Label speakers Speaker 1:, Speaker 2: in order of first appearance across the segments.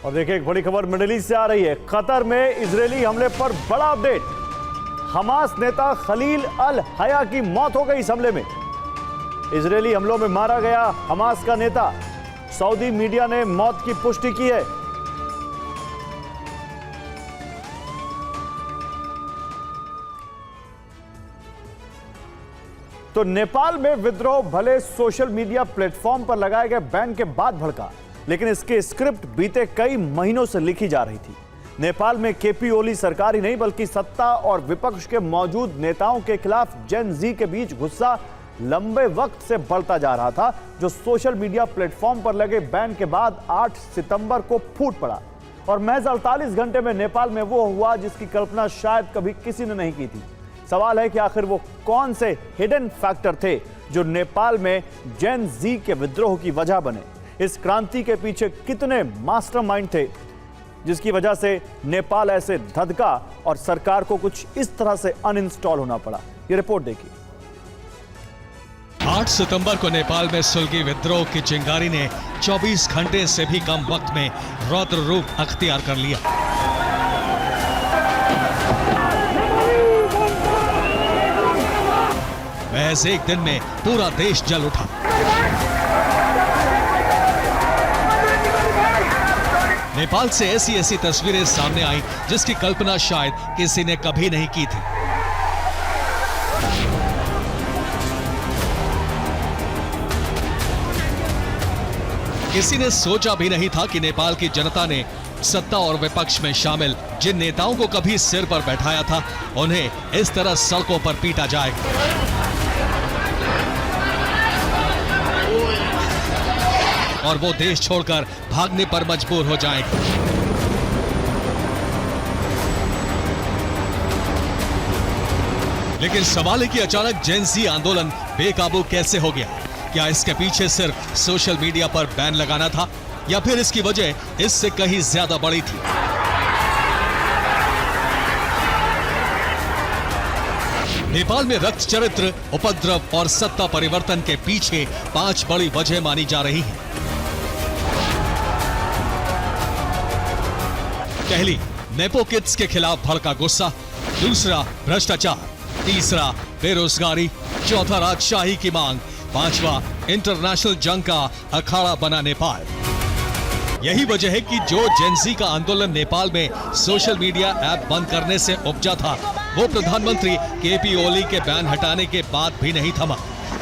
Speaker 1: और देखिए एक बड़ी खबर मिडिल ईस्ट से आ रही है। कतर में इजरायली हमले पर बड़ा अपडेट। हमास नेता खलील अल हया की मौत हो गई इस हमले में। इजरायली हमलों में मारा गया हमास का नेता। सऊदी मीडिया ने मौत की पुष्टि की है। तो नेपाल में विद्रोह भले सोशल मीडिया प्लेटफॉर्म पर लगाए गए बैन के बाद भड़का, लेकिन इसकी स्क्रिप्ट बीते कई महीनों से लिखी जा रही थी। नेपाल में केपी ओली सरकार ही नहीं बल्कि सत्ता और विपक्ष के मौजूद नेताओं के खिलाफ जेन जी के बीच गुस्सा लंबे वक्त से बढ़ता जा रहा था, जो सोशल मीडिया प्लेटफॉर्म पर लगे बैन के बाद 8 सितंबर को फूट पड़ा। और महज 48 घंटे में नेपाल में वो हुआ जिसकी कल्पना शायद कभी किसी ने नहीं की थी। सवाल है कि आखिर वो कौन से हिडन फैक्टर थे जो नेपाल में जेन जी के विद्रोह की वजह बने। इस क्रांति के पीछे कितने मास्टरमाइंड थे जिसकी वजह से नेपाल ऐसे धधका और सरकार को कुछ इस तरह से अनइंस्टॉल होना पड़ा। ये रिपोर्ट देखिए।
Speaker 2: 8 सितंबर को नेपाल में सुलगी विद्रोह की चिंगारी ने 24 घंटे से भी कम वक्त में रौद्र रूप अख्तियार कर लिया। महज एक दिन में पूरा देश जल उठा। नेपाल से ऐसी तस्वीरें सामने आई जिसकी कल्पना शायद किसी ने कभी नहीं की थी। किसी ने सोचा भी नहीं था कि नेपाल की जनता ने सत्ता और विपक्ष में शामिल जिन नेताओं को कभी सिर पर बैठाया था, उन्हें इस तरह सड़कों पर पीटा जाएगा। और वो देश छोड़कर भागने पर मजबूर हो जाएंगे। लेकिन सवाल है कि अचानक जेन ज़ी आंदोलन बेकाबू कैसे हो गया? क्या इसके पीछे सिर्फ सोशल मीडिया पर बैन लगाना था या फिर इसकी वजह इससे कहीं ज्यादा बड़ी थी? नेपाल में रक्त चरित्र, उपद्रव और सत्ता परिवर्तन के पीछे 5 बड़ी वजह मानी जा रही हैं। पहली, नेपो किड्स के खिलाफ भड़का गुस्सा। दूसरा, भ्रष्टाचार। तीसरा, बेरोजगारी। चौथा, राजशाही की मांग। पांचवा, इंटरनेशनल जंग का अखाड़ा बना नेपाल। यही वजह है कि जो जेन ज़ी का आंदोलन नेपाल में सोशल मीडिया ऐप बंद करने से उपजा था, वो प्रधानमंत्री केपी ओली के बैन हटाने के बाद भी नहीं थमा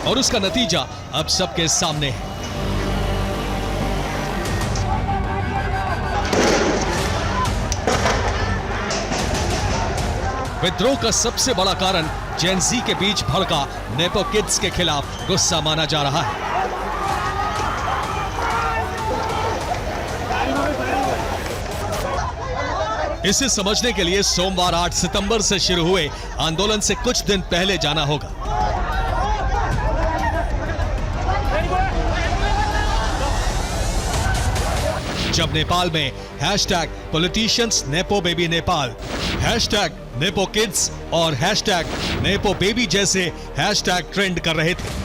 Speaker 2: और उसका नतीजा अब सबके सामने है। विद्रोह का सबसे बड़ा कारण जेन ज़ी के बीच भड़का नेपो किड्स के खिलाफ गुस्सा माना जा रहा है। इसे समझने के लिए सोमवार 8 सितंबर से शुरू हुए आंदोलन से कुछ दिन पहले जाना होगा। जब नेपाल में hashtag politicians nepo baby Nepal, hashtag nepo kids और हैशटैग नेपो बेबी जैसे हैशटैग ट्रेंड कर रहे थे।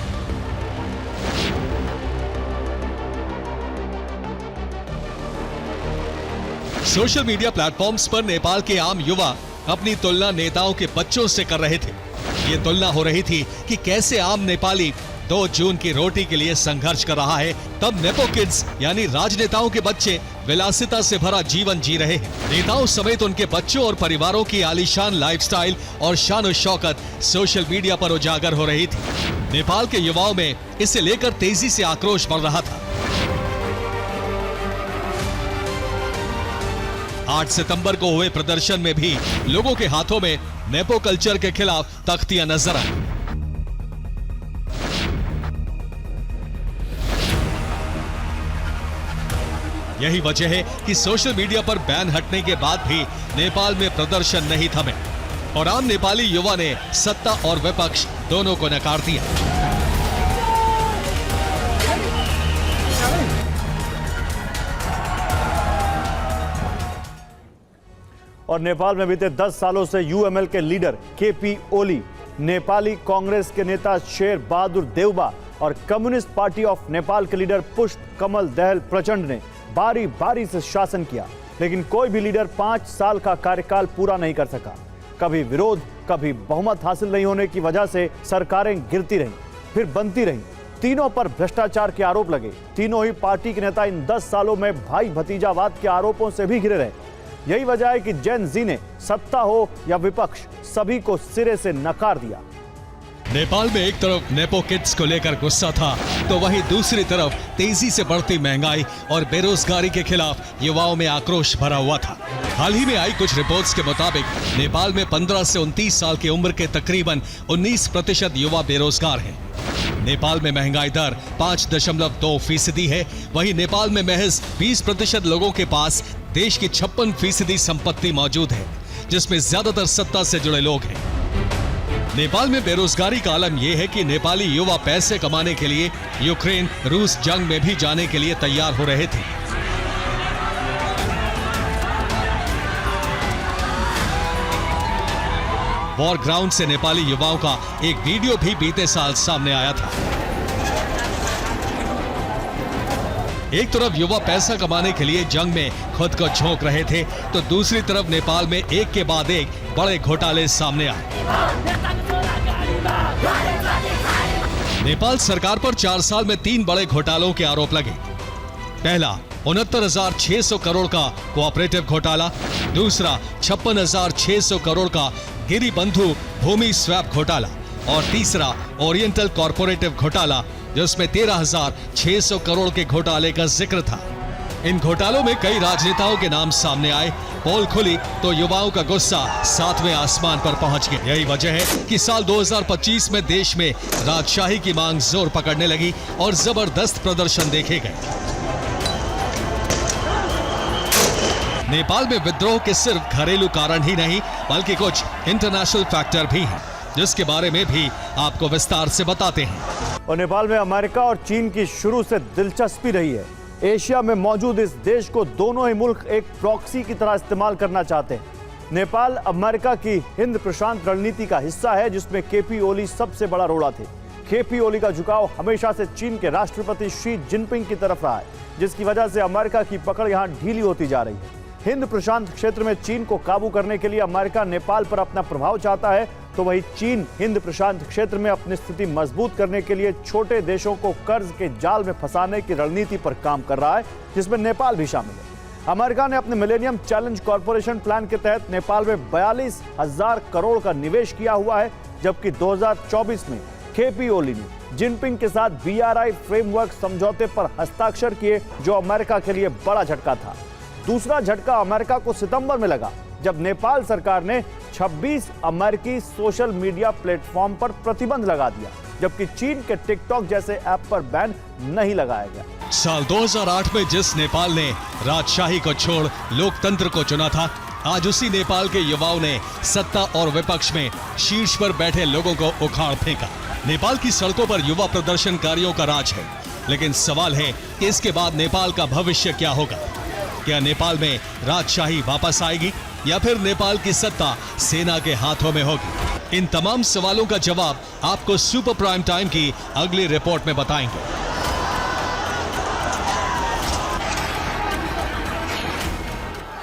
Speaker 2: सोशल मीडिया प्लेटफॉर्म्स पर नेपाल के आम युवा अपनी तुलना नेताओं के बच्चों से कर रहे थे। ये तुलना हो रही थी कि कैसे आम नेपाली 2 जून की रोटी के लिए संघर्ष कर रहा है, तब नेपो किड्स यानी राजनेताओं के बच्चे विलासिता से भरा जीवन जी रहे हैं। नेताओं समेत उनके बच्चों और परिवारों की आलीशान लाइफस्टाइल और शान और शौकत सोशल मीडिया पर उजागर हो रही थी। नेपाल के युवाओं में इसे लेकर तेजी से आक्रोश बढ़ रहा था। 8 सितंबर को हुए प्रदर्शन में भी लोगों के हाथों में नेपो कल्चर के खिलाफ तख्तियां नजर आई। यही वजह है कि सोशल मीडिया पर बैन हटने के बाद भी नेपाल में प्रदर्शन नहीं थमे और आम नेपाली युवा ने सत्ता और विपक्ष दोनों को नकार दिया।
Speaker 1: और नेपाल में बीते 10 सालों से यूएमएल के लीडर केपी ओली, नेपाली कांग्रेस के नेता शेर बहादुर देउबा और कम्युनिस्ट पार्टी ऑफ नेपाल के लीडर पुष्प कमल दहल प्रचंड ने बारी बारी से शासन किया, लेकिन कोई भी लीडर 5 साल का कार्यकाल पूरा नहीं कर सका। कभी विरोध, कभी बहुमत हासिल नहीं होने की वजह से सरकारें गिरती रहीं, फिर बनती रहीं। तीनों पर भ्रष्टाचार के आरोप लगे। तीनों ही पार्टी के नेता इन 10 सालों में भाई भतीजावाद के आरोपों से भी घिरे रहे। यही वजह है कि जेन जी ने सत्ता हो या विपक्ष, सभी को सिरे से नकार दिया।
Speaker 2: नेपाल में एक तरफ नेपो किड्स को लेकर गुस्सा था, तो वहीं दूसरी तरफ तेजी से बढ़ती महंगाई और बेरोजगारी के खिलाफ युवाओं में आक्रोश भरा हुआ था। हाल ही में आई कुछ रिपोर्ट्स के मुताबिक नेपाल में 15 से 29 साल की उम्र के तकरीबन 19% युवा बेरोजगार हैं। नेपाल में महंगाई दर 5.2% है। वहीं नेपाल में महज 20% लोगों के पास देश की 56% संपत्ति मौजूद है, जिसमें ज्यादातर सत्ता से जुड़े लोग हैं। नेपाल में बेरोजगारी का आलम यह है कि नेपाली युवा पैसे कमाने के लिए यूक्रेन रूस जंग में भी जाने के लिए तैयार हो रहे थे। वॉर ग्राउंड से नेपाली युवाओं का एक वीडियो भी बीते साल सामने आया था। एक तरफ युवा पैसा कमाने के लिए जंग में खुद को झोंक रहे थे, तो दूसरी तरफ नेपाल में एक के बाद एक बड़े घोटाले सामने आए। नेपाल सरकार पर 4 साल में 3 बड़े घोटालों के आरोप लगे। पहला 69,600 करोड़ का कोऑपरेटिव घोटाला, दूसरा 56,600 करोड़ का गिरी बंधु भूमि स्वैप घोटाला और तीसरा ओरिएंटल कॉर्पोरेटिव घोटाला, जिसमें 13,600 करोड़ के घोटाले का जिक्र था। इन घोटालों में कई राजनेताओं के नाम सामने आए। पोल खुली तो युवाओं का गुस्सा 7वें आसमान पर पहुंच गया। यही वजह है कि साल 2025 में देश में राजशाही की मांग जोर पकड़ने लगी और जबरदस्त प्रदर्शन देखे गए। नेपाल में विद्रोह के सिर्फ घरेलू कारण ही नहीं, बल्कि कुछ इंटरनेशनल फैक्टर भी हैं, जिसके बारे में भी आपको विस्तार से बताते हैं।
Speaker 1: और नेपाल में अमेरिका और चीन की शुरू से दिलचस्पी रही है। एशिया में मौजूद इस देश को दोनों ही मुल्क एक प्रॉक्सी की तरह इस्तेमाल करना चाहते हैं। नेपाल अमेरिका की हिंद प्रशांत रणनीति का हिस्सा है, जिसमें केपी ओली सबसे बड़ा रोड़ा थे। केपी ओली का झुकाव हमेशा से चीन के राष्ट्रपति शी जिनपिंग की तरफ रहा है, जिसकी वजह से अमेरिका की पकड़ यहां ढीली होती जा रही है। हिंद प्रशांत क्षेत्र में चीन को काबू करने के लिए अमेरिका नेपाल पर अपना प्रभाव चाहता है, तो वही चीन हिंद प्रशांत क्षेत्र में अपनी स्थिति मजबूत करने के लिए छोटे देशों को कर्ज के जाल में फंसाने की रणनीति पर काम कर रहा है, जिसमें नेपाल भी शामिल है। अमेरिका ने अपने मिलेनियम चैलेंज कॉर्पोरेशन प्लान के तहत नेपाल में 42,000 करोड़ का निवेश किया हुआ है, जबकि 2024 में केपी ओली ने जिनपिंग के साथ BRI फ्रेमवर्क समझौते पर हस्ताक्षर किए, जो अमेरिका के लिए बड़ा झटका था। दूसरा झटका अमेरिका को सितंबर में लगा, जब नेपाल सरकार ने 26 अमेरिकी सोशल मीडिया प्लेटफॉर्म पर प्रतिबंध लगा दिया, जबकि चीन के टिकटॉक जैसे ऐप पर बैन नहीं लगाया गया।
Speaker 2: साल 2008 में जिस नेपाल ने राजशाही को छोड़ लोकतंत्र को चुना था, आज उसी नेपाल के युवाओं ने सत्ता और विपक्ष में शीर्ष पर बैठे लोगों को उखाड़ फेंका। नेपाल की सड़कों पर युवा प्रदर्शनकारियों का राज है, लेकिन सवाल है कि इसके बाद नेपाल का भविष्य क्या होगा? क्या नेपाल में राजशाही वापस आएगी या फिर नेपाल की सत्ता सेना के हाथों में होगी? इन तमाम सवालों का जवाब आपको सुपर प्राइम टाइम की अगली रिपोर्ट में बताएंगे।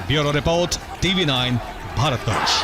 Speaker 2: Bureau report, TV9 Bharatvarsh.